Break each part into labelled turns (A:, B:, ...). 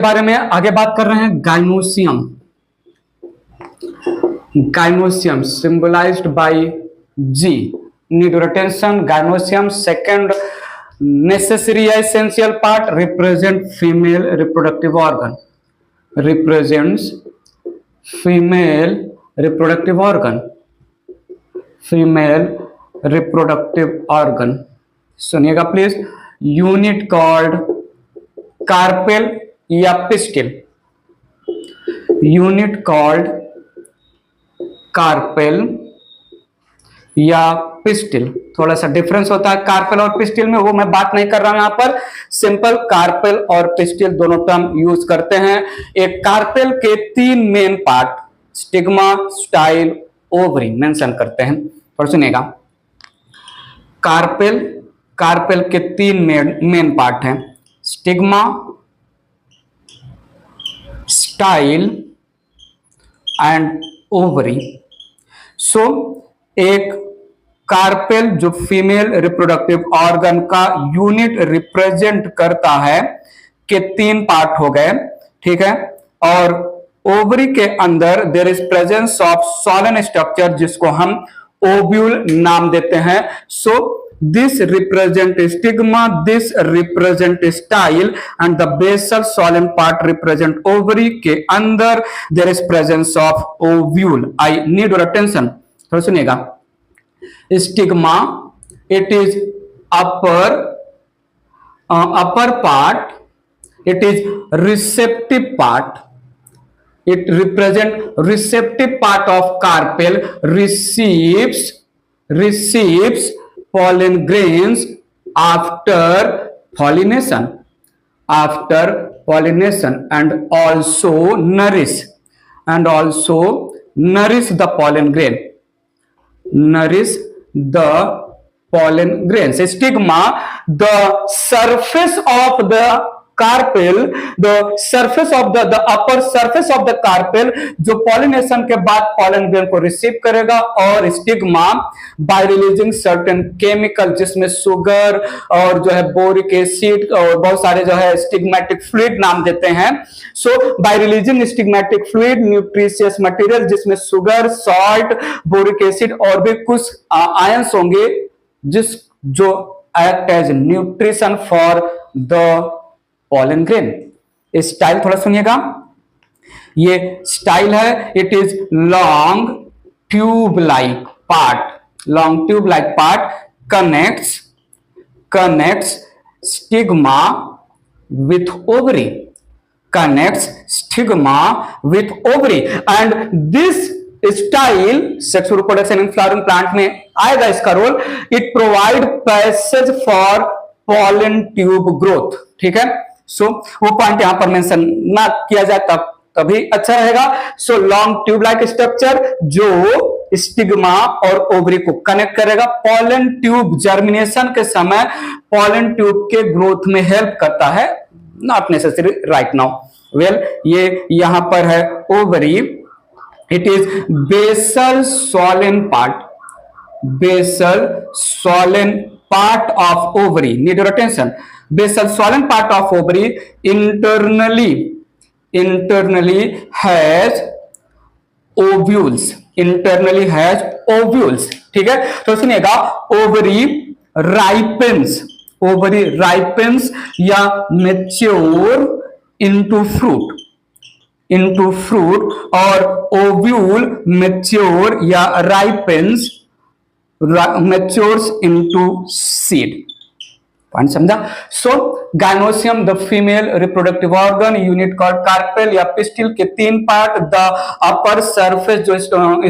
A: बारे में आगे बात कर रहे हैं। Gynoecium, gynoecium symbolised by G, need attention. Gynoecium second necessary essential part, represent female reproductive organ, represents female reproductive organ, female reproductive organ. सुनिएगा प्लीज। यूनिट कॉल्ड कार्पेल या पिस्टिल, यूनिट कॉल्ड कार्पेल या pistil. थोड़ा सा difference होता है carpel और pistil में, वो मैं बात नहीं कर रहा हूं। यहां पर सिंपल कार्पेल और पिस्टिल दोनों टर्म यूज करते हैं। एक कार्पेल के 3 main part, stigma, style, ovary mention करते हैं। और सुनिएगा, कार्पेल, कार्पेल के 3 मेन पार्ट हैं, स्टिग्मा, स्टाइल एंड ओवरी। सो एक कार्पेल जो फीमेल रिप्रोडक्टिव ऑर्गन का यूनिट रिप्रेजेंट करता है के 3 पार्ट हो गए, ठीक है। और ओवरी के अंदर there is presence of swollen structure जिसको हम ओव्यूल नाम देते हैं। So this represent stigma, this represent style and the basal swollen part represent ovary. के अंदर there is presence of ovule. I need your attention. थोड़ा सुनिएगा। Stigma, it is upper part, it is receptive part, it represent receptive part of carpel, receives pollen grains after pollination, and also nourish the pollen grain, nourish the pollen grains. Stigma, the surface of the carpel, the surface of the upper surface of the carpel जो pollination के बाद pollen grain को receive करेगा। और stigma bye releasing certain chemical जिसमें sugar और जो है बोरिक एसिड और बहुत सारे जो है स्टिग्मेटिक फ्लूइड नाम देते हैं। So by releasing stigmatic fluid nutritious material जिसमें सुगर, सॉल्ट, बोरिक एसिड और भी कुछ आयंस होंगे जिस जो act as nutrition for the pollen grain. Style थोड़ा सुनिएगा। ये स्टाइल है, it is long tube like part, connects stigma with ovary, and this style sexual reproduction in flowering plant में आएगा इसका रोल। It provide passage for pollen tube growth, ठीक है। सो वो पॉइंट यहां पर मेंशन ना किया जाए तभी अच्छा रहेगा। So long tube like structure जो स्टिग्मा और ओवरी को कनेक्ट करेगा। पॉलन ट्यूब जर्मिनेशन के समय पॉलन ट्यूब के ग्रोथ में हेल्प करता है, not necessary right now. Well, ये यहां पर है ovary. It is basal swollen part of ovary. Need your attention. Basal swollen part of ovary internally has ovules, ठीक है। तो सुनिएगा, ओवरी राइपेंस या मेच्योर इनटू फ्रूट, और ओव्यूल मेच्योर या मैच्योर्स इनटू सीड। पॉइंट समझा। So gynoecium the female reproductive organ, unit called carpel या pistil के 3 पार्ट, द अपर सरफेस जो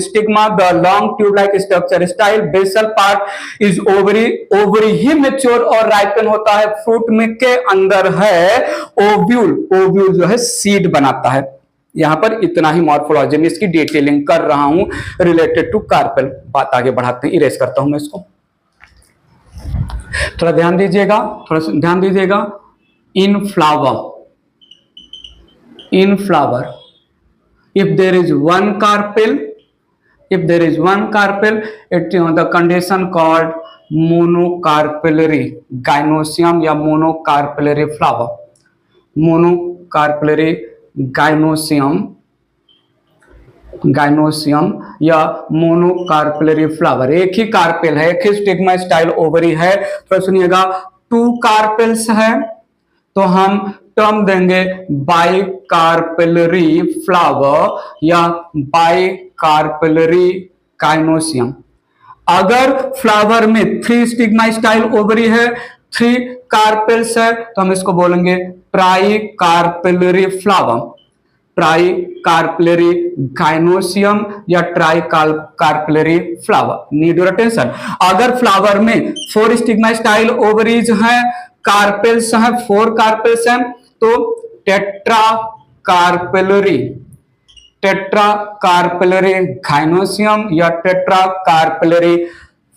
A: stigma, the long tube like structure style, basal part is ovary ही mature और ripen होता है। Fruit में के अंदर है ओव्यूल जो है सीड बनाता है। यहां पर इतना ही मॉर्फोलॉजी में इसकी डिटेलिंग कर रहा हूं रिलेटेड टू कार्पेल। बात आगे बढ़ाते हैं, इरेज करता हूं मैं इसको। थोड़ा ध्यान दीजिएगा, इन flower if there is one carpel, it the condition called monocarpellary gynoecium या monocarpellary flower। मोनोकार्पेलरी गाइनोसियम या मोनोकार्पेलरी फ्लावर। एक ही कार्पेल है, एक ही स्टिग्मा स्टाइल ओवरी है। तो सुनिएगा, 2 कार्पेल्स है तो हम टर्म देंगे बाइकार्पेलरी फ्लावर या बाइकार्पेलरी गाइनोसियम। अगर फ्लावर में 3 स्टिग्मा स्टाइल ओवरी है, 3 कार्पेल्स है, तो हम इसको बोलेंगे tri carpellary flower, tri carpellary gynoecium या tri carpellary flower. Need your attention. अगर फ्लावर में 4 स्टिग्मा स्टाइल ओवरीज हैं, कार्पेल्स हैं, 4 कार्पेल्स हैं, तो टेट्रा कार्पेलरी गाइनोसियम या टेट्रा कार्पेलरी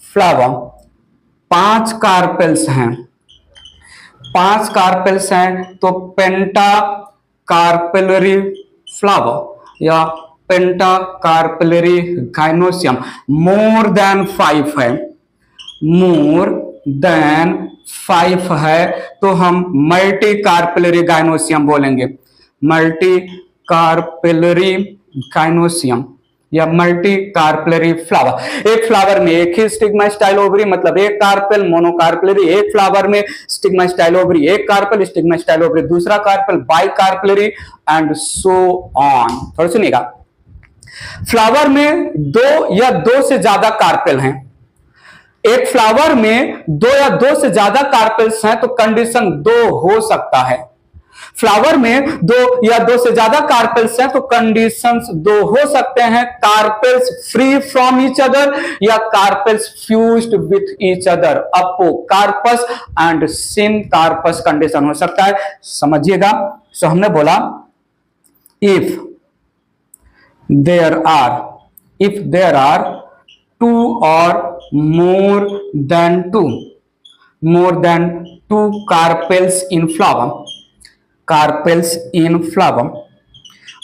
A: फ्लावर। 5 कार्पेल्स हैं तो पेंटा कार्पेलरी फ्लावर या penta carpellary gynoecium. More than 5 है तो हम मल्टी कार्पेलरी गाइनोसियम बोलेंगे, मल्टी कार्पेलरी गाइनोसियम या मल्टी कार्पेलरी फ्लावर। एक फ्लावर में एक ही स्टिग्मा स्टाइल ओवरी, मतलब एक कार्पेल मोनोकार्पेलरी। एक फ्लावर में स्टिग्मा स्टाइल ओवरी, एक कार्पेल स्टिग्मा स्टाइल ओवरी, दूसरा कार्पेल बाइकार्पेलरी एंड सो ऑन। थोड़ा सुनिएगा, फ्लावर में 2 या 2 से ज्यादा कार्पेल हैं। एक फ्लावर में 2 या 2 से ज्यादा कार्पेल्स हैं तो कंडीशन 2 हो सकता है। फ्लावर में 2 या 2 से ज्यादा कार्पेल्स हैं तो कंडीशंस 2 हो सकते हैं। Carpels free from each other या carpels fused with each other, apocarpous and syncarpous condition हो सकता है। समझिएगा। सो हमने बोला इफ देयर आर 2 और more than 2 carpels in flower,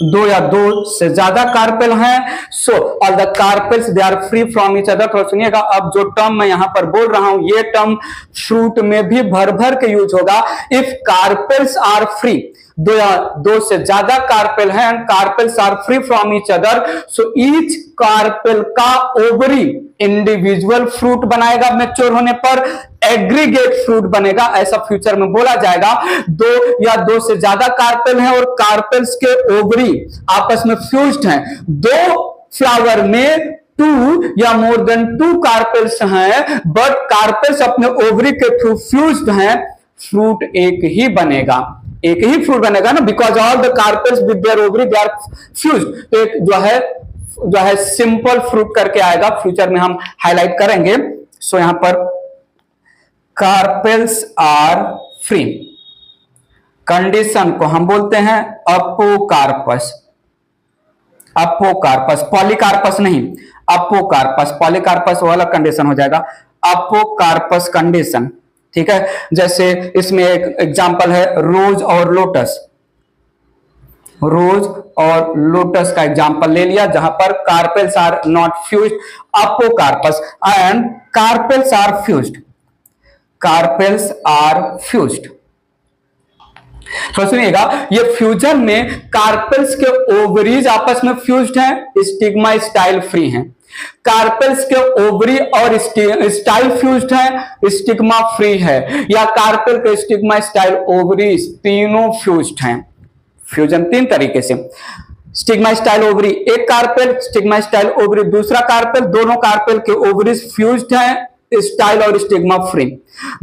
A: 2 या 2 से ज्यादा कार्पेल हैं, so all the carpels they are free from each other. तो सुनिएगा, अब जो टर्म मैं यहां पर बोल रहा हूं ये टर्म फ्रूट में भी भर भर के यूज होगा। इफ कार्पेल्स आर फ्री, 2 या 2 से ज्यादा कार्पेल हैं, carpels are free from each other, so each carpel का ओवरी इंडिविजुअल फ्रूट बनाएगा, मैच्योर होने पर एग्रीगेट फ्रूट बनेगा, ऐसा फ्यूचर में बोला जाएगा। 2 या 2 से ज्यादा कार्पेल हैं और कार्पेल्स के ओवरी आपस में फ्यूज्ड हैं। 2 फ्लावर में 2 या मोर देन 2 कार्पेल्स हैं, बट कार्पेल्स अपने ओवरी के थ्रू फ्यूज्ड हैं, फ्रूट एक ही फ्रूट बनेगा ना, because all the carpels with their ovary they are fused. तो एक जो है सिंपल फ्रूट करके आएगा, फ्यूचर में हम हाईलाइट करेंगे। सो यहां पर कार्पेल्स आर फ्री, कंडीशन को हम बोलते हैं अपोकार्पस, पॉलीकार्पस नहीं, अपोकार्पस। पॉलीकार्पस वाला कंडीशन हो जाएगा अपोकार्पस कंडीशन, ठीक है। जैसे इसमें एक एग्जांपल है रोज और लोटस का एग्जांपल ले लिया, जहां पर carpels are not fused, apocarpous, and carpels are fused. तो सुनिएगा, ये फ्यूजन में कार्पेल्स के ओवरीज आपस में फ्यूज्ड हैं, स्टिग्मा स्टाइल फ्री हैं। कार्पेल्स के ओवरी और स्टाइल फ्यूज्ड है, स्टिग्मा फ्री है, या कार्पेल के स्टिग्मा स्टाइल ओवरी तीनों फ्यूज्ड हैं। फ्यूजन 3 तरीके से, स्टिग्मा स्टाइल ओवरी एक कार्पेल, स्टिग्मा स्टाइल ओवरी दूसरा कार्पेल, दोनों कार्पेल के ओवरीज फ्यूज्ड हैं, स्टाइल और स्टिग्मा फ्री।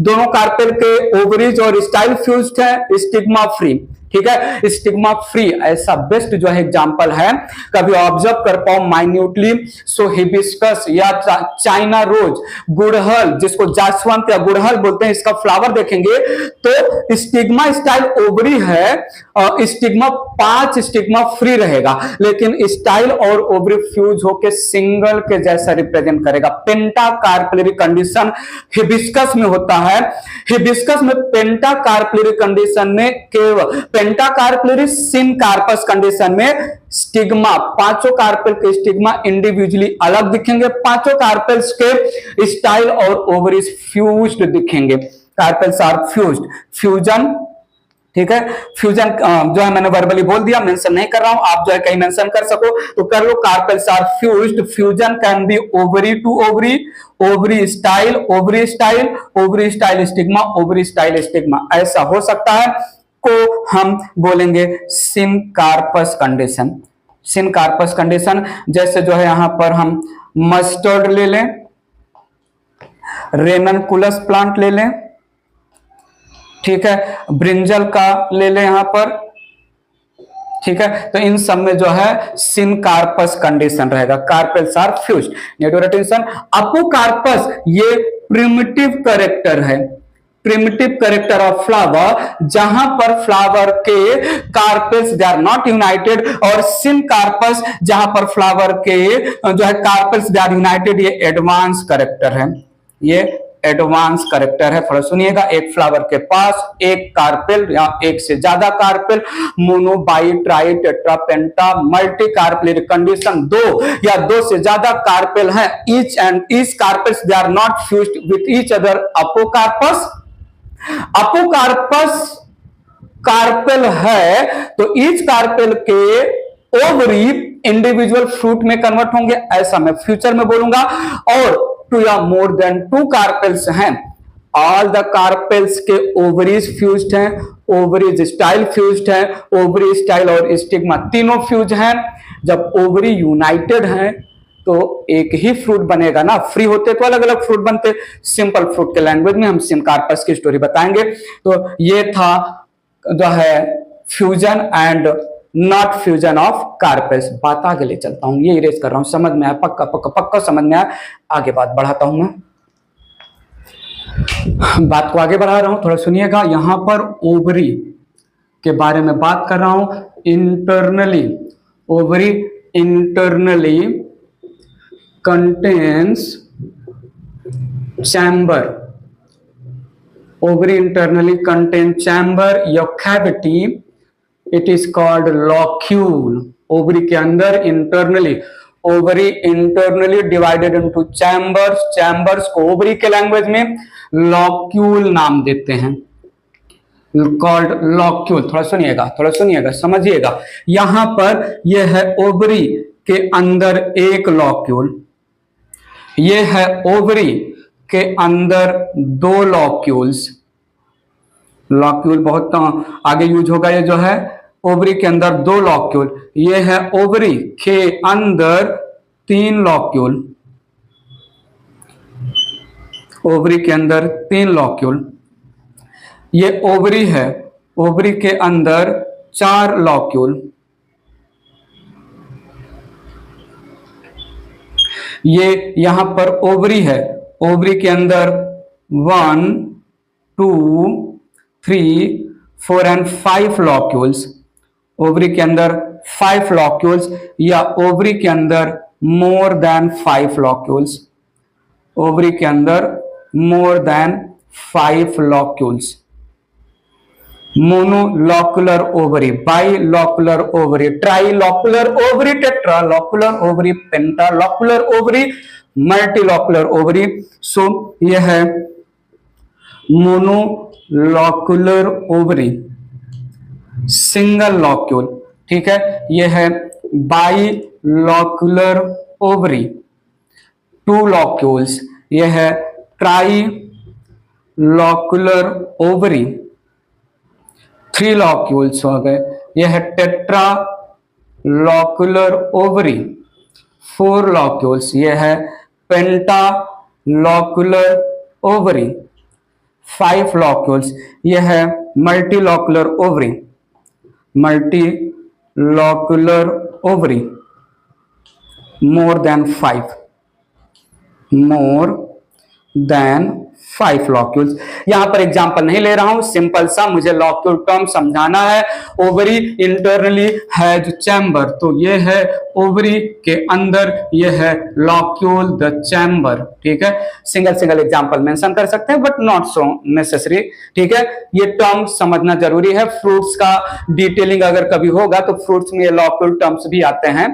A: दोनों कार्पेल के ओवरीज और स्टाइल फ्यूज्ड है, स्टिग्मा फ्री, ठीक है। स्टिग्मा फ्री ऐसा बेस्ट जो है एग्जांपल है, कभी ऑब्जर्व कर पाओ माइन्यूटली। सो हिबिस्कस या चाइना रोज, गुड़हल जिसको जासवंत या गुड़हल बोलते हैं, इसका फ्लावर देखेंगे तो स्टिग्मा स्टाइल ओवरी है, स्टिग्मा 5 स्टिग्मा फ्री रहेगा, लेकिन स्टाइल और ओवरी फ्यूज होकर सिंगल के जैसा रिप्रेजेंट करेगा। पेंटा कार्पेलरी कंडीशन हिबिस्कस में होता है। हिबिस्कस में पेंटा कार्पेलरी कंडीशन में केवल पेंटा कार्पेलरी सिनकार्पस कंडीशन में स्टिग्मा, 5 कार्पेल के स्टिग्मा इंडिविजुअली अलग दिखेंगे, 5 कार्पेल्स के स्टाइल और ओवरीज फ्यूज्ड दिखेंगे। कार्पेल्स आर फ्यूज्ड, फ्यूजन, ठीक है। फ्यूजन जो है मैंने वर्बली बोल दिया, मेंशन नहीं कर रहा हूं, आप जो है कहीं मेंशन कर सको तो कर लो। Carpels are fused, fusion can be ovary to ovary, ovary style, ovary style, ovary style stigma, ovary style stigma, ऐसा हो सकता है, को हम बोलेंगे सिनकार्पस कंडीशन। सिनकार्पस कंडीशन जैसे जो है यहां पर हम मस्टर्ड ले लें, रेननकुलस प्लांट ले लें, ठीक है, ब्रिंजल का ले लें यहां पर, ठीक है, तो इन सब में जो है सिनकार्पस कंडीशन रहेगा। Carpels are fused. Network attention, apocarpous ये प्रिमिटिव कैरेक्टर है, प्रिमिटिव कैरेक्टर ऑफ फ्लावर, जहां पर फ्लावर के carpels they are not united, और सिनकार्पस जहां पर फ्लावर के जो है कार्पेल्स दे आर यूनाइटेड, ये एडवांस कैरेक्टर है, ये एडवांस कैरेक्टर है। थोड़ा सुनिएगा, एक फ्लावर के पास एक कार्पेल या एक से ज्यादा carpel, mono, bi, tri, tetra, penta, multi carpel condition, दो या दो से ज्यादा कार्पेल है, each and each carpels they are not fused with each other. Apocarpous, apocarpous carpel है तो ईच कार्पेल के ओवरी इंडिविजुअल फ्रूट में कन्वर्ट होंगे, ऐसा मैं फ्यूचर में बोलूंगा। और टू या मोर देन टू कार्पेल्स हैं, ऑल द कार्पेल्स के ओवरीज फ्यूज्ड हैं, ओवरीज स्टाइल फ्यूज्ड हैं, ओवरी स्टाइल और स्टिग्मा तीनों फ्यूज हैं। जब ओवरी यूनाइटेड हैं तो एक ही फ्रूट बनेगा ना, फ्री होते तो अलग अलग फ्रूट बनते। सिंपल फ्रूट के लैंग्वेज में हम सिनकार्पस की स्टोरी बताएंगे। तो ये था जो है fusion and not fusion of carpels. बात आगे ले चलता हूं, ये इरेज कर रहा हूं, समझ में आया, पक्का पक्का पक्का समझ में आया, आगे बात बढ़ाता हूं, मैं बात को आगे बढ़ा रहा हूं, थोड़ा सुनिएगा। यहां पर ओवरी के बारे में बात कर रहा हूं, internally, ovary internally contains chamber, ovary internally contains chamber या cavity, it is called locule। Ovary के अंदर internally, ovary internally divided into chambers, chambers को ओवरी के लैंग्वेज में लॉक्यूल नाम देते हैं, कॉल्ड लॉक्यूल। थोड़ा सुनिएगा समझिएगा। यहां पर यह है ओवरी के अंदर एक लॉक्यूल, ये है ओवरी के अंदर दो लॉक्यूल्स, लॉक्यूल बहुत आगे यूज होगा, ये जो है ओवरी के अंदर दो लॉक्यूल, ये है ओवरी के अंदर तीन लॉक्यूल, ओवरी के अंदर तीन लॉक्यूल, ये ओवरी है, ओवरी के अंदर चार लॉक्यूल, ये यहां पर ओवरी है, ओवरी के अंदर 1 2 3 4 एंड 5 लॉक्यूल्स, ओवरी के अंदर 5 लॉक्यूल्स, या ओवरी के अंदर मोर देन 5 लॉक्यूल्स, ओवरी के अंदर more than 5 locules. Monolocular ovary, bilocular ovary, trilocular ovary, tetralocular ovary, pentalocular ovary, multilocular ovary. So यह है मोनोलॉकुलर ओवरी, सिंगल लॉक्यूल, ठीक है। यह है बाइलॉकुलर ओवरी, 2 लॉक्यूल्स, यह है ट्राइलॉकुलर ओवरी, 3 लॉक्यूल्स हो गए, यह है टेट्रा लॉकुलर ओवरी, 4 लॉक्यूल्स, यह है पेंटा लॉकुलर ओवरी, 5 लॉक्यूल्स, यह है multilocular ovary, multilocular ovary, more than 5, more than 5 locules. यहां पर एग्जांपल नहीं ले रहा हूं, सिंपल सा मुझे लॉक्यूल टर्म समझाना है। ओवरी इंटरनली हैज चैम्बर, तो ये है ओवरी के अंदर, ये है लॉक्यूल द चैम्बर, ठीक है। सिंगल एग्जांपल मेंशन कर सकते हैं बट नॉट सो नेसेसरी, ठीक है। ये टर्म समझना जरूरी है। फ्रूट्स का डिटेलिंग अगर कभी होगा तो फ्रूट्स में ये लॉक्यूल टर्म्स भी आते हैं,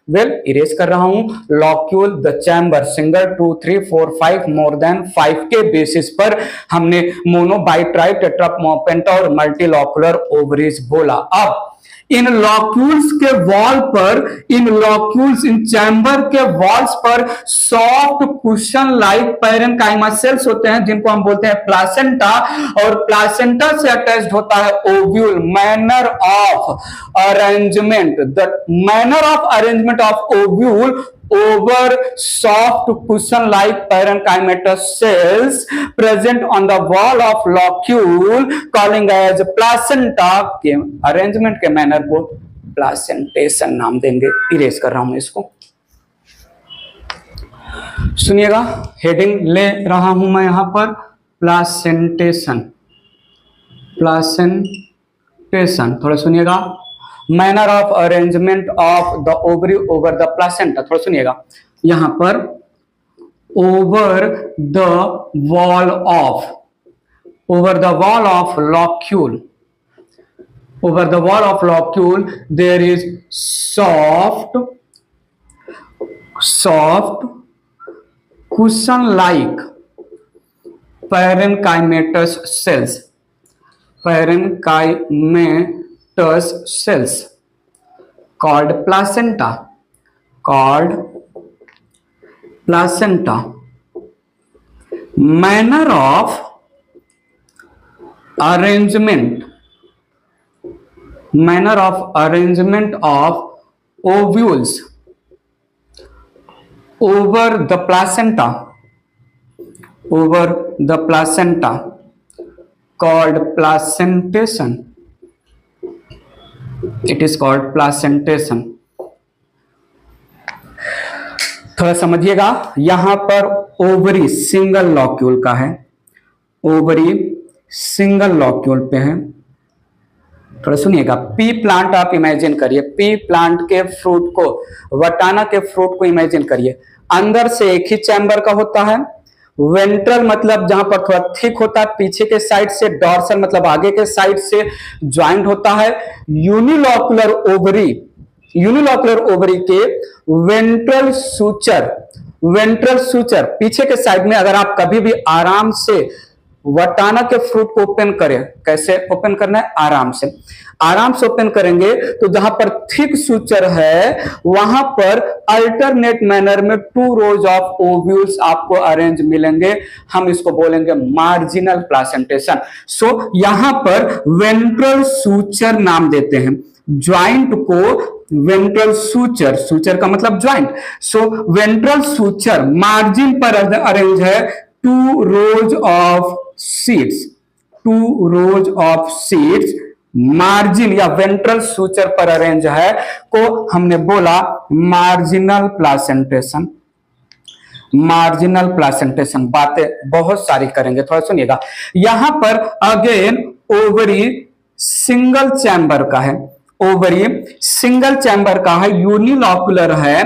A: वेल इरेज कर रहा हूं। Locule the chamber single 2 3 4 5 more than 5 के बेसिस पर हमने मोनो बाइट्राई टेट्रापेंटा और मल्टीलॉक्यूलर ओवरीज बोला। अब इन लॉक्यूल्स के वॉल पर, इन लॉक्यूल्स इन चैम्बर के वॉल्स पर soft cushion like parenchyma sales होते हैं जिनको हम बोलते हैं प्लासेंटा, और प्लासेंटा से अटैच्ड होता है ovule. Manner of arrangement, the manner of arrangement of ovule over soft cushion like parenchymatous cells present on the wall of locule calling as placenta के अरेंजमेंट के मैनर को प्लासेंटेशन नाम देंगे। Erase कर रहा हूं इसको, सुनिएगा, हेडिंग ले रहा हूं मैं यहां पर प्लासेंटेशन, प्लासेंटेशन थोड़ा सुनिएगा। Manner of arrangement of the ovary over the placenta, थोड़ा सुनिएगा यहां पर। Over the wall of, over the wall of locule, over the wall of locule there is soft cushion like parenchymatous cells, parenchymatous cells called placenta, called placenta. Manner of arrangement, manner of arrangement of ovules over the placenta, over the placenta called placentation. It is called placentation. थोड़ा समझिएगा, यहां पर ovary single locule का है, ovary single locule पे है। थोड़ा सुनिएगा, पी प्लांट आप इमेजिन करिए, पी प्लांट के फ्रूट को, वटाना के फ्रूट को इमेजिन करिए। अंदर से एक ही चैम्बर का होता है, वेंट्रल मतलब जहां पर थोड़ा थिक होता है पीछे के साइड से, डॉर्सल मतलब आगे के साइड से ज्वाइंट होता है। यूनिलॉकुलर ओवरी, यूनिलॉकुलर ओवरी के वेंट्रल सूचर, वेंट्रल सूचर पीछे के साइड में, अगर आप कभी भी आराम से वटाना के फ्रूट को ओपन करें, कैसे ओपन करना है, आराम से, आराम से ओपन करेंगे तो जहां पर थिक सूचर है वहां पर अल्टरनेट मैनर में 2 रोज ऑफ ओव्यूल्स आपको अरेंज मिलेंगे। हम इसको बोलेंगे मार्जिनल प्लासेंटेशन। सो यहां पर वेंट्रल सूचर नाम देते हैं, ज्वाइंट को वेंट्रल सूचर, सूचर का मतलब ज्वाइंट। सो वेंट्रल सूचर मार्जिन पर अरेंज है 2 rows of seeds, 2 rows of seeds margin या वेंट्रल सूचर पर अरेंज है को हमने बोला मार्जिनल प्लासेंटेशन, मार्जिनल प्लासेंटेशन। बातें बहुत सारी करेंगे, थोड़ा सुनिएगा। यहां पर अगेन ओवरी सिंगल चैम्बर का है, ओवरी सिंगल चैम्बर का है, यूनिलॉकुलर है,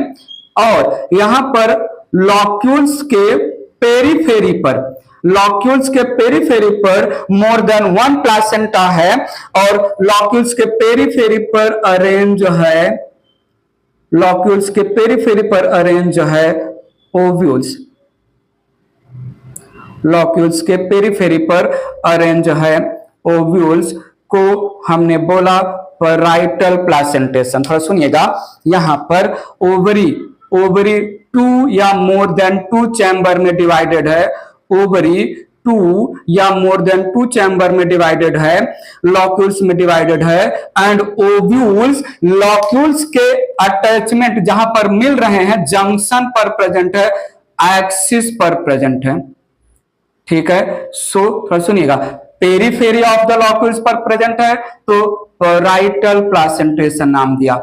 A: और यहां पर लॉक्यूल्स के पेरीफेरी पर, लॉक्यूल्स के पेरीफेरी पर मोर देन 1 प्लासेंटा है, और लॉक्यूल्स के पेरीफेरी पर अरेंज है, लॉक्यूल्स के पेरीफेरी पर अरेंज है ओव्यूल्स, लॉक्यूल्स के पेरीफेरी पर अरेंज है ओव्यूल्स को हमने बोला पैराइटल प्लासेंटेशन। थोड़ा सुनिएगा, यहां पर ओवरी, ओवरी 2 या मोर देन 2 चैम्बर में डिवाइडेड है, ओवरी 2 या मोर देन 2 चैम्बर में डिवाइडेड है, लॉक्यूल्स में डिवाइडेड है, एंड ओव्यूल्स लॉक्यूल्स के अटैचमेंट जहां पर मिल रहे हैं जंक्शन पर प्रेजेंट है, एक्सिस पर प्रेजेंट है, ठीक है। सो थोड़ा सुनिएगा, पेरीफेरी ऑफ द लॉक्यूल्स पर प्रेजेंट है तो पैराइटल प्लासेंटेशन नाम दिया।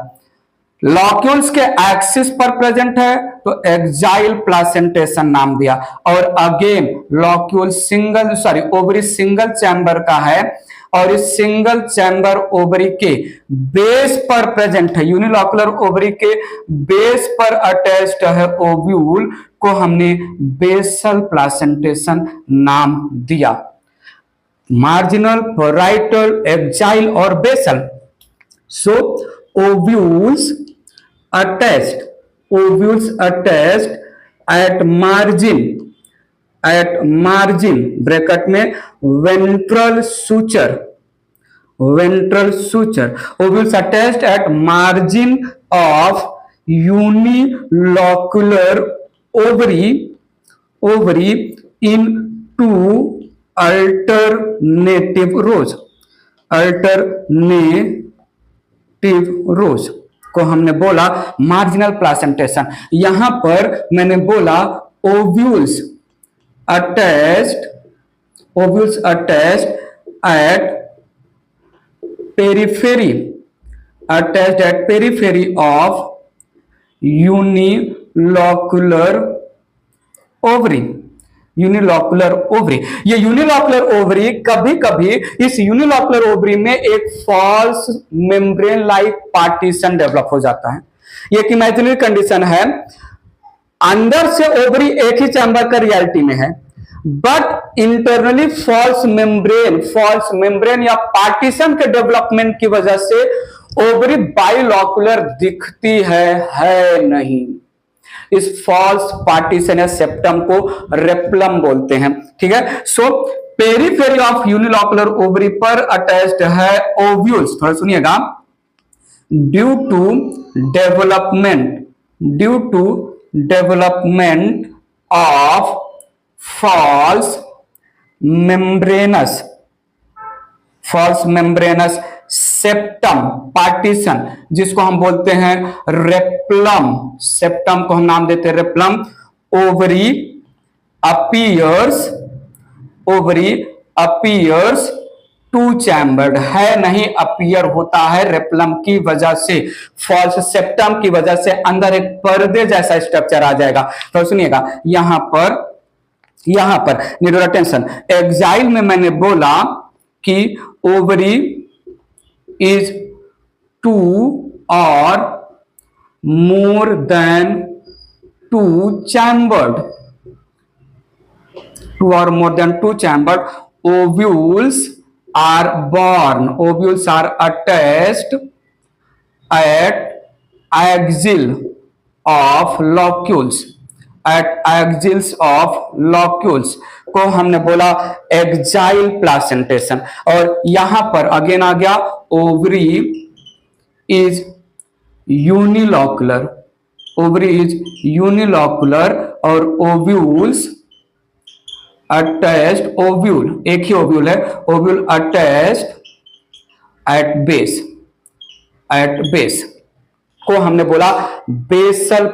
A: लॉक्यूल्स के एक्सिस पर प्रेजेंट है तो एक्साइल प्लासेंटेशन नाम दिया। और again locule single, sorry ovary single chamber का है, और इस सिंगल चैम्बर ओवरी के बेस पर प्रेजेंट है, यूनिलॉकुलर ओवरी के बेस पर अटैच्ड है ओव्यूल को हमने बेसल प्लासेंटेशन नाम दिया। मार्जिनल, पैराइटल, एक्साइल और basal. So ovules attached ovules attached at margin bracket में ventral suture ovules attached at margin of unilocular ovary in two alternative rows को हमने बोला मार्जिनल प्लासेंटेशन। यहां पर मैंने बोला ovules attached at periphery of unilocular ovary। ये unilocular ovary कभी कभी इस यूनिलॉकुलर ओवरी में एक false membrane like partition develop हो जाता है। ये एक इमेजिनरी कंडीशन है, अंदर से ओवरी एक ही चैम्बर का रियलिटी में है, बट इंटरनली फॉल्स मेम्ब्रेन या पार्टीशन के डेवलपमेंट की वजह से ओवरी बाइलॉकुलर दिखती है नहीं। इस फॉल्स पार्टीशन या सेप्टम को रेप्लम बोलते हैं। ठीक है, so periphery of unilocular ovary पर अटैच्ड है ओव्यूल्स। थोड़ा सुनिएगा, due to development of false membranous septum partition, जिसको हम बोलते हैं रेप्लम, सेप्टम को हम नाम देते हैं रेप्लम। ओवरी अपीयर्स टू चैम्बर्ड है नहीं, अपीयर होता है रेप्लम की वजह से, फॉल्स सेप्टम की वजह से अंदर एक पर्दे जैसा स्ट्रक्चर आ जाएगा। तो सुनिएगा, यहां पर नीड योर अटेंशन, एक्साइल में मैंने बोला कि ovary is 2 or more than 2 chambered, ovules are attached at axils of locules को हमने बोला एक्साइल प्लासेंटेशन। और यहां पर अगेन आ गया ओवरी इज यूनिलॉकुलर और ओव्यूल्स अटैच्ड, एक ही ओव्यूल है, ओव्यूल अटैच्ड एट बेस को हमने बोला बेसल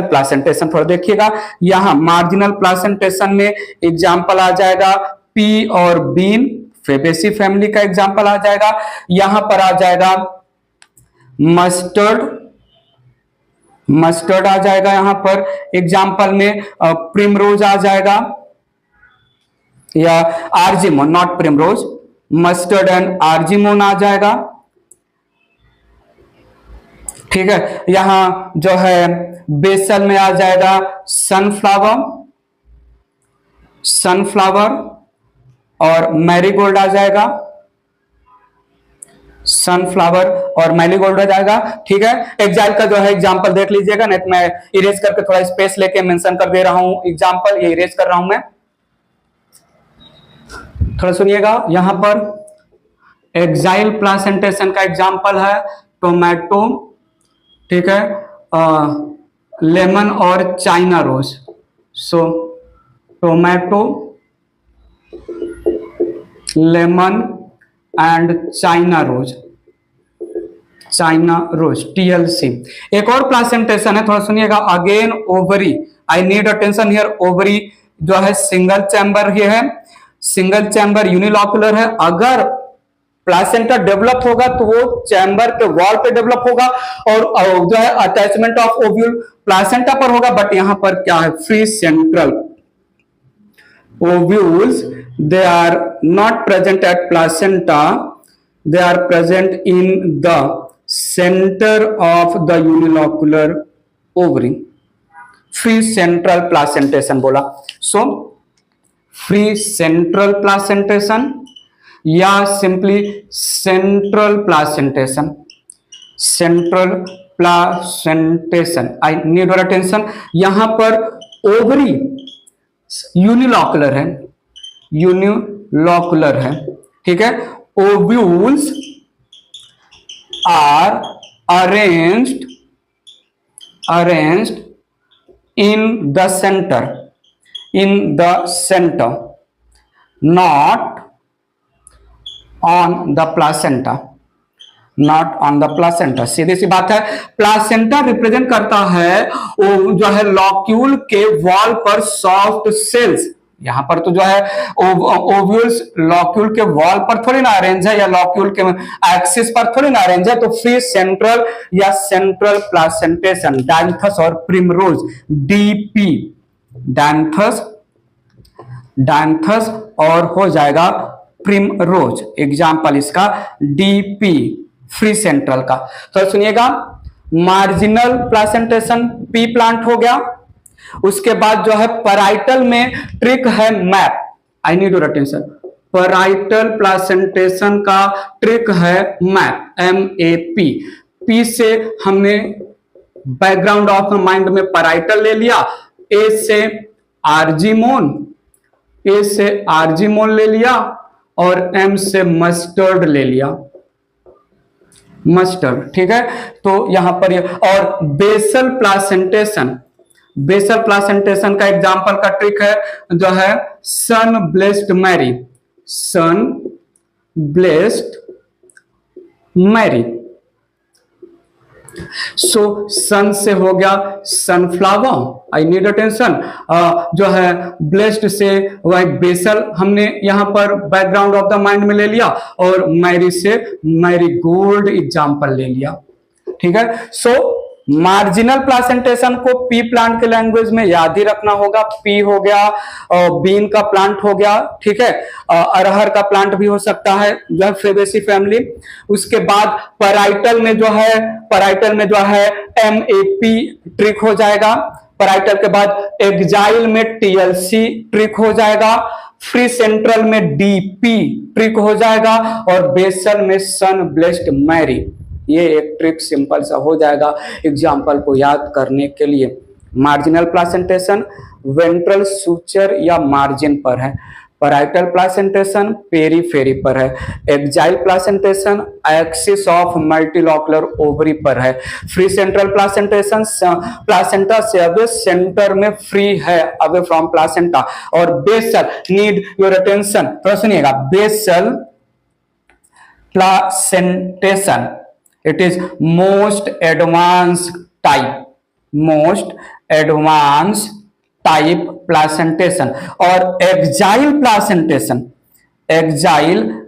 A: प्लासेंटेशन थोड़ा देखिएगा, यहां मार्जिनल प्लासेंटेशन में एग्जाम्पल आ जाएगा पी और बीन, फेबेसी फैमिली का एग्जाम्पल आ जाएगा। यहां पर आ जाएगा मस्टर्ड आ जाएगा, यहां पर एग्जाम्पल में प्रिमरोज आ जाएगा या argemone, not primrose, mustard and argemone आ जाएगा। ठीक है, यहां जो है बेसल में आ जाएगा सनफ्लावर और मैरीगोल्ड आ जाएगा, सनफ्लावर और मैरीगोल्ड आ जाएगा। ठीक है, एक्साइल का जो है एग्जांपल देख लीजिएगा, नहीं तो मैं इरेज करके थोड़ा स्पेस लेके मेंशन कर दे रहा हूं एग्जांपल, ये इरेज कर रहा हूं मैं। थोड़ा सुनिएगा, यहां पर एक्साइल प्लासेंटेशन का एग्जांपल है टोमेटो, ठीक है, लेमन और China rose. So tomato, lemon and China rose TLC। एक और प्लासेंटेशन है, थोड़ा सुनिएगा, again ovary, I need attention here, ovary जो है सिंगल चैम्बर ही है, सिंगल चैम्बर यूनिलॉकुलर है। अगर प्लासेंटा डेवलप होगा तो वो चैम्बर के वॉल पे डेवलप होगा और जो है अटैचमेंट ऑफ ओव्यूल प्लासेंटा पर होगा, बट यहां पर क्या है, free central ovules they are not present at placenta, they are present in the center of the unilocular ovary, free central placentation बोला। so free central placentation या simply central placentation placentation. I need your attention. यहां पर ovary unilocular है, unilocular है, ठीक है। Ovules are arranged in the center, not on the placenta, not on the placenta. सीधी सी बात है, प्लासेंटा रिप्रेजेंट करता है वो जो है लॉक्यूल के वॉल पर सॉफ्ट सेल्स। यहां पर तो जो है ओव्यूल्स लॉक्यूल के वॉल पर थोड़ी ना अरेंज है, या लॉक्यूल के एक्सिस पर थोड़ी ना अरेंज है, तो फ्री सेंट्रल या सेंट्रल प्लासेंटेशन, डायंथस और प्रिमरोज, डीपी, डायंथस और हो जाएगा प्रिमरोज। एग्जाम्पल इसका डीपी, फ्री सेंट्रल का। तो सुनिएगा, मार्जिनल प्लासेंटेशन पी प्लांट हो गया। उसके बाद जो है पैराइटल में ट्रिक है map. I need your attention. Parietal placentation का ट्रिक है मैप, MAP। पी से हमने बैकग्राउंड ऑफ माइंड में पैराइटल ले लिया, ए से आर्जीमोन ले लिया, और M से मस्टर्ड ले लिया, मस्टर्ड, ठीक है। तो यहां पर और बेसल प्लासेंटेशन का एग्जांपल का ट्रिक है जो है सन ब्लेस्ड मैरी। सो सन से हो गया सनफ्लावर। आई नीड अटेंशन। जो है ब्लेस्ड से वह बेसल हमने यहां पर बैकग्राउंड ऑफ द माइंड में ले लिया, और मैरी से मैरी गोल्ड एग्जाम्पल ले लिया, ठीक है। सो मार्जिनल प्लासेंटेशन को पी प्लांट के लैंग्वेज में याद ही रखना होगा। पी हो गया, बीन का प्लांट हो गया, ठीक है। अरहर का प्लांट भी हो सकता है, जो है फेबेसी फैमिली। उसके बाद पैराइटल में जो है MAP ट्रिक हो जाएगा। पैराइटल के बाद एक्जाइल में TLC ट्रिक हो जाएगा। फ्री सेंट्रल में DP ट्रिक हो जाएगा, और बेसल में सन ब्लेस्ड मैरी। ये एक ट्रिक सिंपल सा हो जाएगा एग्जाम्पल को याद करने के लिए। मार्जिनल प्लासेंटेशन वेंट्रल सूचर या मार्जिन पर है, पैराइटल प्लासेंटेशन पेरीफेरी पर है, axile placentation axis of multilocular ovary पर है, फ्री सेंट्रल प्लासेंटेशन प्लासेंटा से अवे सेंटर में फ्री है, अवे फ्रॉम प्लासेंटा, और बेसल, नीड योर अटेंशन, तो सुनिएगा, basal placentation it is most advanced type placentation। और axile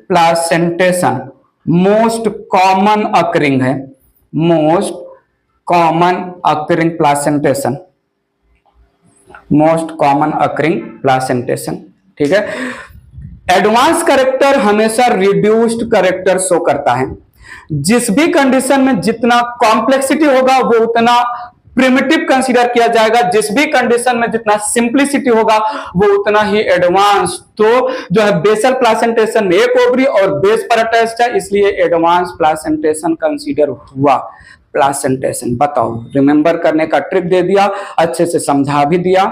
A: placentation most common occurring है, मोस्ट कॉमन अकरिंग प्लासेंटेशन, ठीक है। एडवांस करेक्टर हमेशा रिड्यूस्ड करेक्टर शो करता है। जिस भी कंडीशन में जितना कॉम्प्लेक्सिटी होगा वो उतना प्रिमिटिव कंसीडर किया जाएगा, जिस भी कंडीशन में जितना सिंप्लिसिटी होगा वो उतना ही एडवांस। तो जो है बेसल प्लासेंटेशन में एक ओवरी और बेस पर अटैच्ड है, इसलिए एडवांस प्लासेंटेशन कंसीडर हुआ। प्लासेंटेशन बताओ, रिमेंबर करने का ट्रिक दे दिया, अच्छे से समझा भी दिया,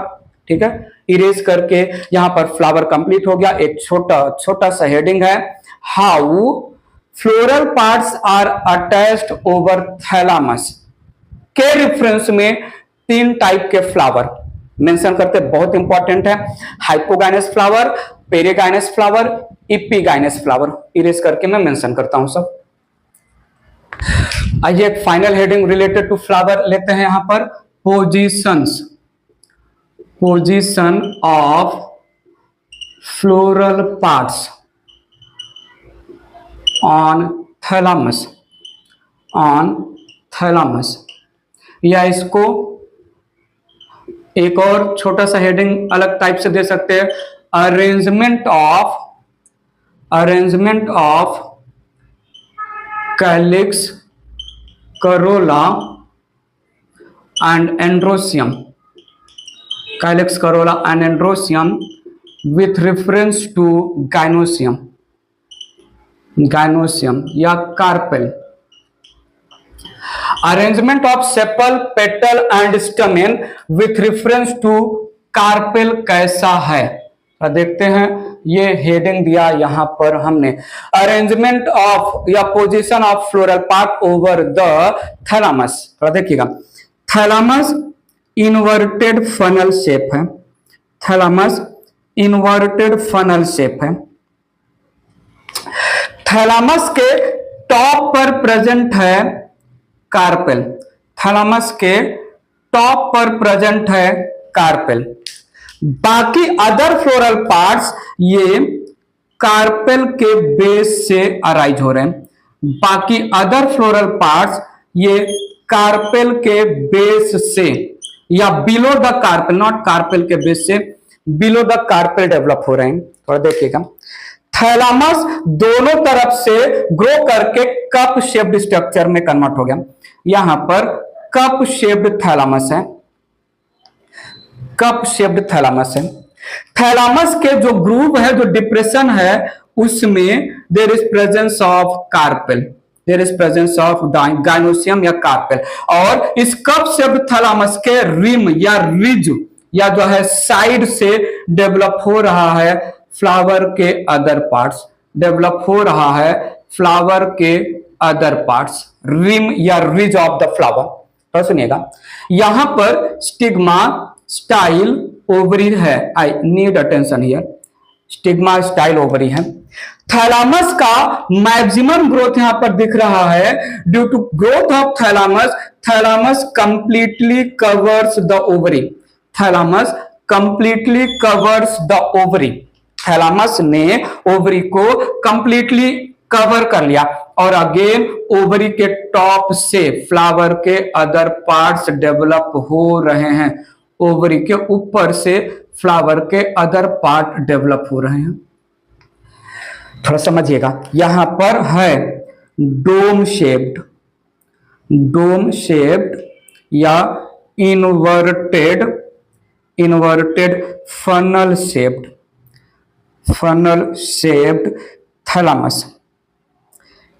A: ठीक है। इरेज करके यहां पर फ्लावर कंप्लीट हो गया। एक छोटा सा हेडिंग है, how floral parts are attached over thalamus. के रेफरेंस में 3 टाइप के फ्लावर मेंशन करते, बहुत इंपॉर्टेंट है। Hypogynous flower, perigynous flower, epigynous flower. Erase करके मैं मेंशन करता हूं सब। आइए एक final heading related to flower लेते हैं यहां पर, position of floral parts on thalamus, या इसको एक और छोटा सा हेडिंग अलग टाइप से दे सकते हैं, arrangement of calyx, corolla and androecium, calyx, corolla and androecium with reference to gynoecium या carpel. Arrangement of sepal, petal and stamen with reference to carpel कैसा है? देखते हैं, ये हेडिंग दिया यहां पर हमने, अरेंजमेंट ऑफ या position of floral part over the thalamus. देखिएगा, थैलामस इन्वर्टेड फनल शेप है, थैलामस इन्वर्टेड फनल शेप है। थैलामस के टॉप पर प्रेजेंट है कार्पेल, थैलामस के टॉप पर प्रेजेंट है कार्पेल। बाकी अदर फ्लोरल पार्ट्स ये कार्पेल के बेस से अराइज हो रहे हैं। बाकी अदर फ्लोरल पार्ट्स ये कार्पेल के बेस से या below the carpel, not carpel के बेस से, बिलो द कार्पेल डेवलप हो रहे हैं। थोड़ा देखिएगा, थैलामस दोनों तरफ से ग्रो करके कप शेप्ड स्ट्रक्चर में कन्वर्ट हो गया। यहां पर कप शेप्ड थैलामस है, कप शेप्ड थैलामस है। थैलामस के जो ग्रूव है, जो डिप्रेशन है, उसमें there is presence of carpel, there is presence of gynoecium या कार्पेल। और इस कप शेप्ड थैलामस के रिम या रिज या जो है साइड से डेवलप हो रहा है फ्लावर के अदर पार्ट्स, डेवलप हो रहा है फ्लावर के अदर पार्ट्स, रिम या रिज ऑफ द फ्लावर। तो सुनिएगा, यहां पर स्टिग्मा स्टाइल ओवरी है, I need attention here, stigma style ovary है। थैलामस का मैक्सिमम ग्रोथ यहां पर दिख रहा है। Due to growth of thalamus, thalamus completely covers the ovary, thalamus completely covers the ovary. Thalamus ने ओवरी को कंप्लीटली कवर कर लिया और अगेन ओवरी के टॉप से फ्लावर के अदर पार्ट्स डेवलप हो रहे हैं, ओवरी के ऊपर से फ्लावर के अदर पार्ट डेवलप हो रहे हैं। थोड़ा समझिएगा, यहां पर है डोम शेप्ड, डोम शेप्ड या inverted, inverted funnel shaped, funnel shaped thalamus,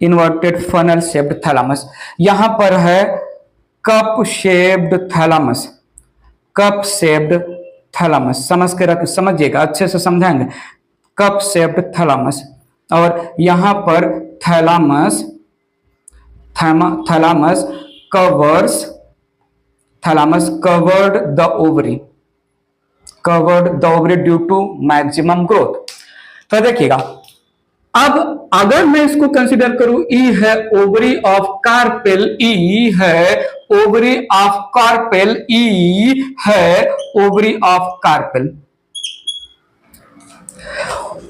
A: inverted funnel shaped thalamus. यहां पर है cup shaped thalamus, cup shaped thalamus. समझ के रख, समझिएगा, अच्छे से समझाएंगे, कप शेप्ड थैलामस। और यहां पर thalamus, thalamus covers, thalamus covered the ovary, covered the ovary due to maximum growth. तो देखिएगा, अब अगर मैं इसको कंसीडर करूं, ई है ओवरी ऑफ कार्पेल, ई है ओवरी ऑफ कार्पेल, ई है ओवरी ऑफ कार्पेल।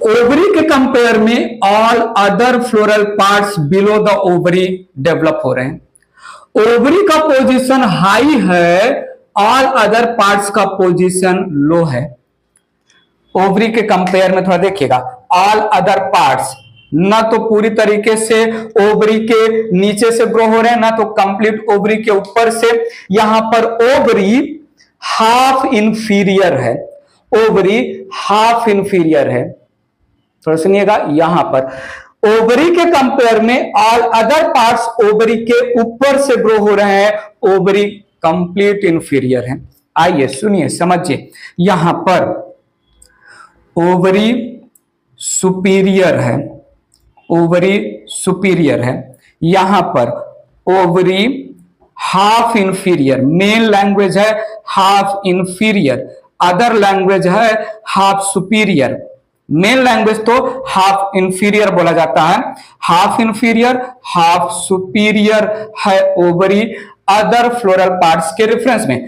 A: ओवरी के कंपेयर में all other floral parts below the ovary develop हो रहे हैं। ओवरी का पोजीशन हाई है, ऑल अदर पार्ट्स का पोजीशन लो है। ओवरी के कंपेयर में थोड़ा देखिएगा, ऑल अदर पार्ट्स ना तो पूरी तरीके से ओवरी के नीचे से ग्रो हो रहे हैं, ना तो कंप्लीट ओवरी के ऊपर से। यहां पर ओवरी हाफ इंफीरियर है, ओवरी हाफ इंफीरियर है। थोड़ा सुनिएगा, यहां पर ओवरी के कंपेयर में ऑल अदर पार्ट्स ओवरी के ऊपर से ग्रो हो रहे हैं, ओवरी कंप्लीट इंफीरियर है। आइए सुनिए, समझिए, यहां पर ओवरी सुपीरियर है, ओवरी सुपीरियर है। यहां पर ovary half inferior, main language है हाफ इंफीरियर, अदर लैंग्वेज है हाफ सुपीरियर। मेन लैंग्वेज तो हाफ इंफीरियर बोला जाता है, हाफ इंफीरियर हाफ सुपीरियर है ओवरी अदर फ्लोरल पार्ट्स के रेफरेंस में।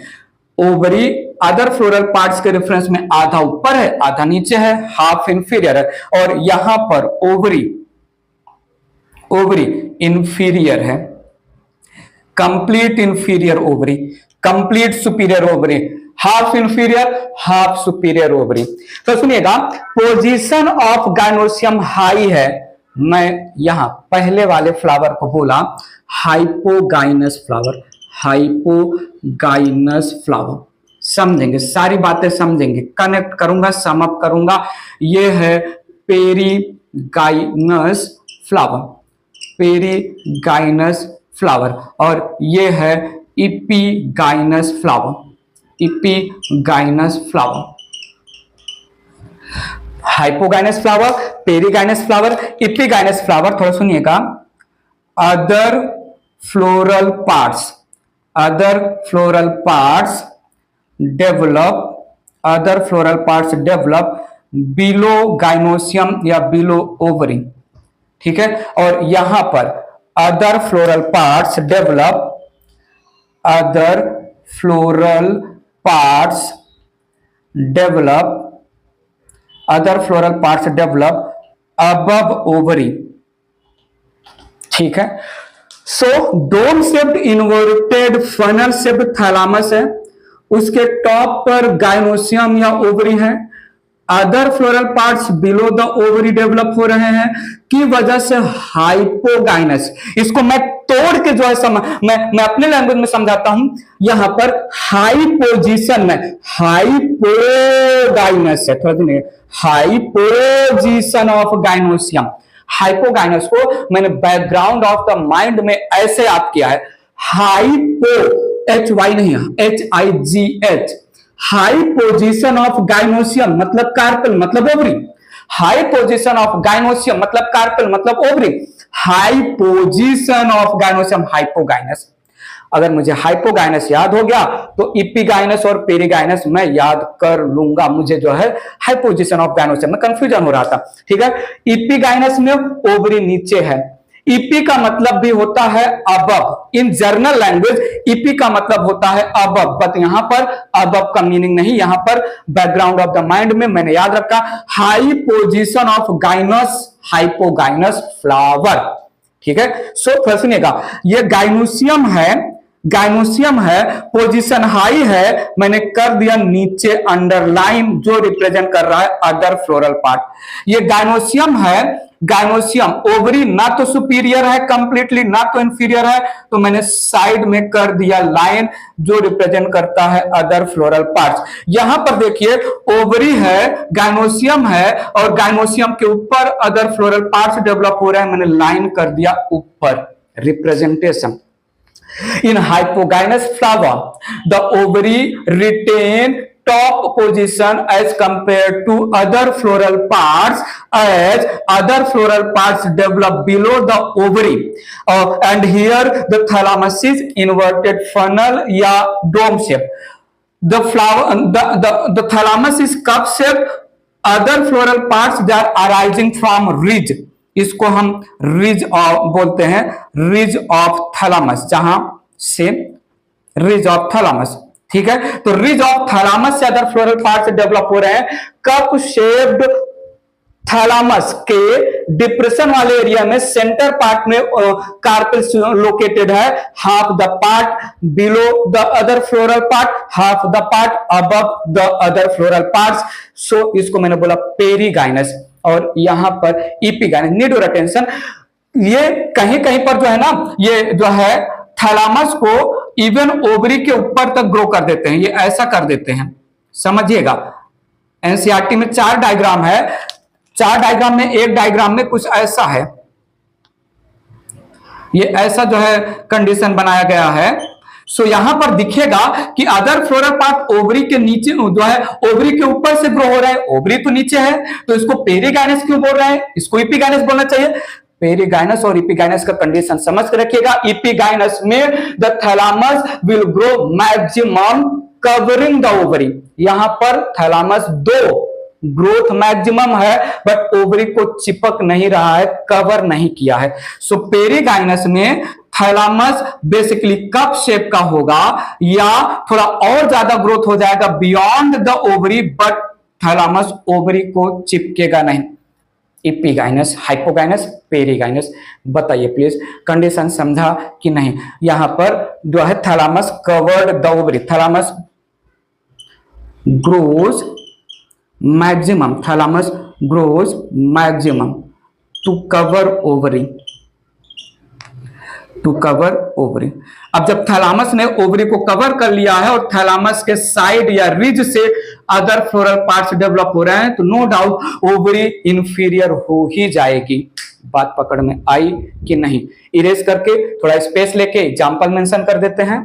A: ओवरी अदर फ्लोरल पार्ट्स के रेफरेंस में आधा ऊपर है, आधा नीचे है, हाफ इंफीरियर है। और यहां पर ओवरी, ओवरी इंफीरियर है, complete inferior ovary, complete superior ovary, half inferior half superior ovary. तो सुनिएगा, पोजीशन ऑफ गाइनोसियम हाई है। मैं यहां पहले वाले फ्लावर को बोला हाइपोगाइनस फ्लावर, हाइपोगाइनस फ्लावर। समझेंगे, सारी बातें समझेंगे, कनेक्ट करूंगा, सम अप करूंगा। ये है पेरीगाइनस फ्लावर, पेरीगाइनस फ्लावर, और ये है epigynous flower, epigynous flower. Hypogynous flower, perigynous flower, epigynous flower. थोड़ा सुनिएगा। Other floral parts, other floral parts develop, other floral parts develop below gynoecium या बिलो ओवरी, ठीक है। और यहां पर other floral parts develop, other floral parts develop, other floral parts develop above ovary, ठीक है। So dome shaped inverted funnel shaped thalamus है, उसके टॉप पर गाइनोसियम या ओवरी है। Other floral parts below the ovary develop हो रहे हैं की वजह से हाइपोगाइनस। इसको मैं तोड़ के जो है मैं अपने लैंग्वेज में समझाता हूं। यहां पर हाई पोजीशन में हाइपोगाइनस है, थोड़ा दिन हाइपोजीशन ऑफ गाइनोसियम। हाइपोगाइनस को मैंने बैकग्राउंड ऑफ द माइंड में ऐसे याद किया है, हाइपो, एच वाई नहीं, HIGH, high position of gynoecium मतलब कार्पेल मतलब ovary, high position of gynoecium मतलब कार्पेल मतलब ovary, high position of gynoecium hypogynous. अगर मुझे हाइपोगाइनस याद हो गया तो इपिगाइनस और पेरीगाइनस मैं याद कर लूंगा। मुझे जो है हाई पोजीशन ऑफ गाइनोसियम में कंफ्यूजन हो रहा था, ठीक है। इपिगाइनस में ओवरी नीचे है, ईपी का मतलब भी होता है अबव। इन जर्नल लैंग्वेज ईपी का मतलब होता है अबव, बट यहां पर अबव का मीनिंग नहीं, यहां पर बैकग्राउंड ऑफ द माइंड में मैंने याद रखा high position of gynous hypogynous flower, ठीक है। सो सुनिएगा, ये गाइनोसियम है, गाइनोसियम है, पोजीशन हाई है, मैंने कर दिया नीचे अंडरलाइन जो रिप्रेजेंट कर रहा है अदर फ्लोरल पार्ट। ये गाइनोसियम है, गाइनोसियम ओवरी ना तो सुपीरियर है कंप्लीटली ना तो इंफीरियर है, तो मैंने साइड में कर दिया लाइन जो रिप्रेजेंट करता है अदर फ्लोरल पार्ट्स। यहां पर देखिए ओवरी है, गाइनोसियम है और गाइनोसियम के ऊपर अदर फ्लोरल पार्ट्स डेवलप हो रहे हैं, मैंने लाइन कर दिया ऊपर representation. In hypogynous flower, the ovary retain top position as compared to other floral parts, as other floral parts develop below the ovary, and here the thalamus is inverted funnel या dome shape. The flower, the thalamus is cup shape. Other floral parts that are arising from ridge, इसको हम ridge बोलते हैं, ridge of thalamus, जहां से ridge of thalamus, ठीक है। तो रिज ऑफ थैलामस से अदर फ्लोरल पार्ट्स डेवलप हो रहे हैं। कप शेप्ड थैलामस के डिप्रेशन वाले एरिया में सेंटर पार्ट में कार्पेल लोकेटेड है, half the part below the other floral part, half the part above the other floral parts. So इसको मैंने बोला पेरीगाइनस, और यहां पर इपिगाइनस। नीड योर अटेंशन, ये कहीं कहीं पर जो है ना, ये जो है थैलामस को इवन ओवरी के ऊपर तक ग्रो कर देते हैं, ये ऐसा कर देते हैं, समझिएगा। एनसीईआरटी में 4 डायग्राम है, 4 डायग्राम में एक डायग्राम में कुछ ऐसा है, ये ऐसा जो है कंडीशन बनाया गया है। सो यहां पर दिखेगा कि अदर फ्लोरल पार्ट ओवरी के नीचे जो है ओवरी के ऊपर से ग्रो हो रहा है, ओवरी तो नीचे है, तो इसको पेरीगाइनस क्यों बोल रहे हैं, इसको इपिगाइनस बोलना चाहिए। पेरीगाइनस और इपिगाइनस का कंडीशन समझ के रखिएगा। इपिगाइनस में the thalamus will grow maximum covering the ovary, यहां पर थैलामस 2 ग्रोथ मैक्सिमम है, बट ओवरी को चिपक नहीं रहा है, कवर नहीं किया है। सो पेरीगाइनस में थैलामस बेसिकली कप शेप का होगा या थोड़ा और ज्यादा ग्रोथ हो जाएगा beyond the ovary, but thalamus ovary को चिपकेगा नहीं। इपिगाइनस, हाइपोगाइनस, पेरीगाइनस, बताइए प्लीज कंडीशन समझा कि नहीं। यहां पर जो है thalamus covered the ovary, thalamus grows maximum, thalamus grows maximum to cover ovary, to cover ovary. अब जब थैलामस ने ओवरी को कवर कर लिया है और थैलामस के साइड या रिज से अदर फ्लोरल पार्ट्स डेवलप हो रहे हैं, तो नो डाउट ओवरी इंफीरियर हो ही जाएगी। बात पकड़ में आई कि नहीं। इरेज करके थोड़ा स्पेस लेके एग्जाम्पल मेंशन कर देते हैं।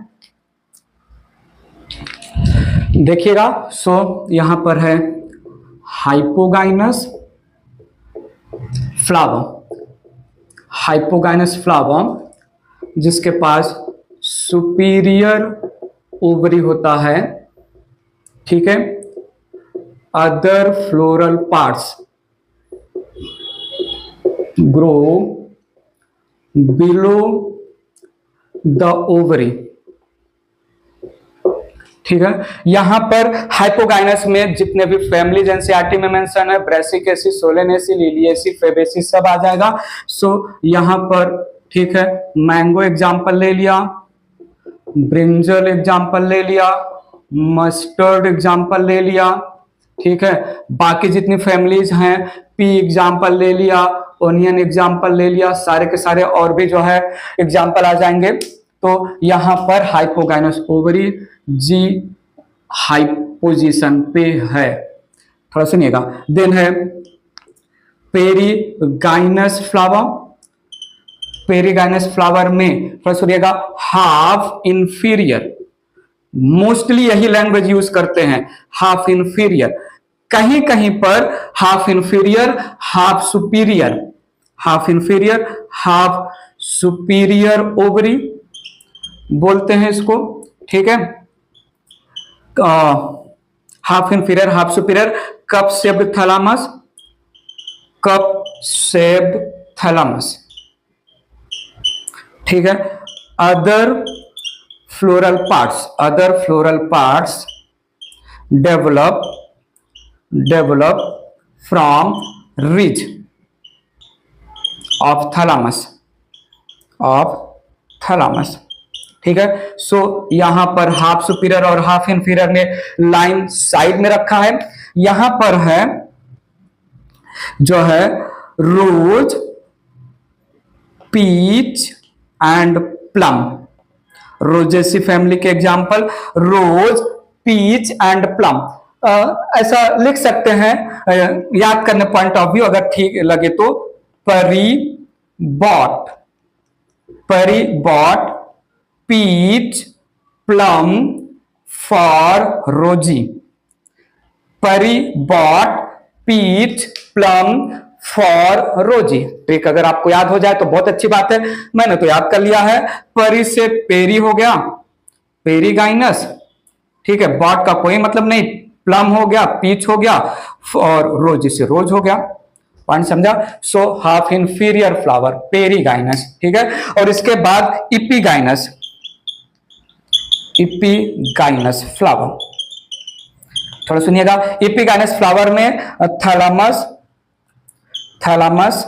A: देखिएगा, सो यहां पर है हाइपोगाइनस फ्लावर, हाइपोगाइनस फ्लावर जिसके पास सुपीरियर ओवरी होता है, ठीक है। Other floral parts grow below the ovary, ठीक है। यहां पर हाइपोगाइनस में जितने भी फैमिलीज एनसीईआरटी में मेंशन है, ब्रेसिकेसी, सोलेनेसी, लिलिएसी, फेबेसी सब आ जाएगा। सो यहां पर ठीक है, मैंगो एग्जांपल ले लिया, ब्रिंजल एग्जांपल ले लिया, मस्टर्ड एग्जांपल ले लिया, ठीक है। बाकी जितनी फैमिलीज हैं, पी एग्जांपल ले लिया, ओनियन एग्जांपल ले लिया, सारे के सारे और भी जो है एग्जांपल आ जाएंगे। तो यहां पर हाइपोगाइनस ओवरी जी हाई पोजीशन पे है, थोड़ा सुनिएगा। देन है पेरीगाइनस फ्लावर, पेरीगाइनस फ्लावर में थोड़ा सुनिएगा, हाफ इंफीरियर, मोस्टली यही लैंग्वेज यूज करते हैं, हाफ इंफीरियर, कहीं कहीं पर half inferior, half superior, half inferior, half superior ovary बोलते हैं इसको, ठीक है। Half inferior, half superior, cup shaped thalamus, cup shaped thalamus, ठीक है। Other floral parts, other floral parts develop from ridge of thalamus, ठीक है। सो यहां पर हाफ सुपीरियर और हाफ इंफीरियर ने लाइन साइड में रखा है। यहां पर है जो है rose, peach and plum, rosaceae family के example rose, peach and plum, ऐसा लिख सकते हैं याद करने पॉइंट ऑफ व्यू, अगर ठीक लगे तो। परी बॉट पीच प्लम फॉर रोजी, परी बॉट पीच प्लम फॉर रोजी, ठीक। अगर आपको याद हो जाए तो बहुत अच्छी बात है, मैंने तो याद कर लिया है। परी से पेरी हो गया, पेरीगाइनस, ठीक है। बॉट का कोई मतलब नहीं, प्लम हो गया, पीच हो गया, और रोजी से रोज हो गया, पॉइंट समझा। So half inferior flower perigynous, ठीक है। और इसके बाद इपीगाइनस, इपीगाइनस फ्लावर, थोड़ा सुनिएगा। इपीगाइनस फ्लावर में थैलामस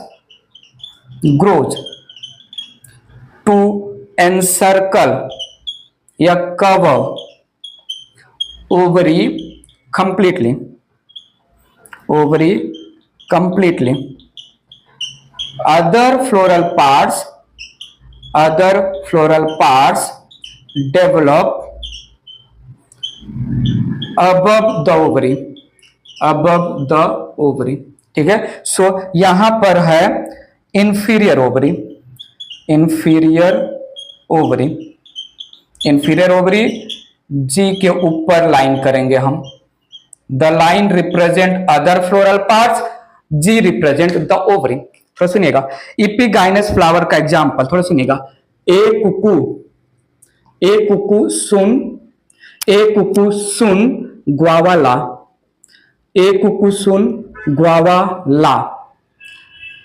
A: ग्रोज टू एनसर्कल या cover ovary completely, other floral parts develop above the ovary, ठीक है। सो यहां पर है inferior ovary जी के ऊपर लाइन करेंगे हम, the line represent other floral parts, G represent the ovary. थोड़ा सुनिएगा, इपीगाइनस फ्लावर का एग्जांपल थोड़ा सुनिएगा। ए कुकू सुन ग्वावा ला, ए कुकू सुन ग्वावा ला।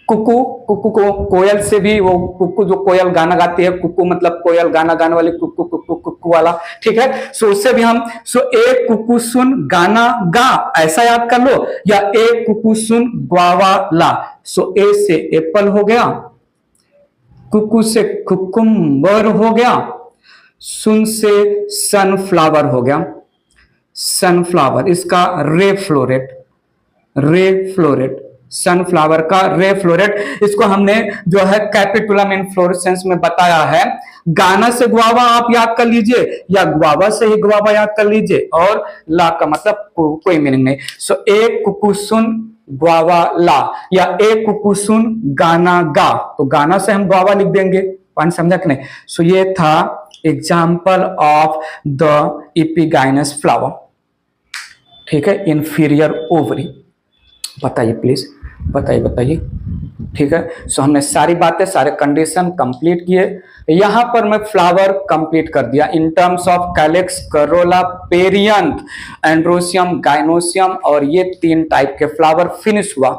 A: कुकू को कोयल से भी, वो कुकू जो कोयल गाना गाती है, कुकू मतलब कोयल गाना गाने वाली, कुकू कुकू कुकू वाला, ठीक है। सो उससे भी हम ए कुकू सुन गाना गा ऐसा याद कर लो, या ए कुकू सुन ग्वावा ला। सो ए से एप्पल हो गया, कुकू से कुकुम्बर हो गया, सुन से सनफ्लावर हो गया, सनफ्लावर। इसका रे फ्लोरेट, सनफ्लावर का रे फ्लोरेट, इसको हमने जो है कैपिटुलम इनफ्लोरेसेंस में बताया है। गाना से गुआवा आप याद कर लीजिए, या गुआवा से ही गुआवा याद कर लीजिए, और ला का मतलब कोई मीनिंग नहीं। सो ए कुकुसुन ग्वावाला, या ए कुकुसुन गाना गा, तो गाना से हम ग्वावा लिख देंगे। पॉइंट समझा कि नहीं? सो ये था example of the epigynous flower. ठीक है, इंफीरियर ओवरी। बताइए प्लीज, बताइए। ठीक है, सो हमने सारी बातें, सारे कंडीशन कंप्लीट किए। यहां पर मैं फ्लावर कंप्लीट कर दिया in terms of calyx, Corolla, perianth, androecium, gynoecium, और ये 3 टाइप के फ्लावर फिनिश हुआ।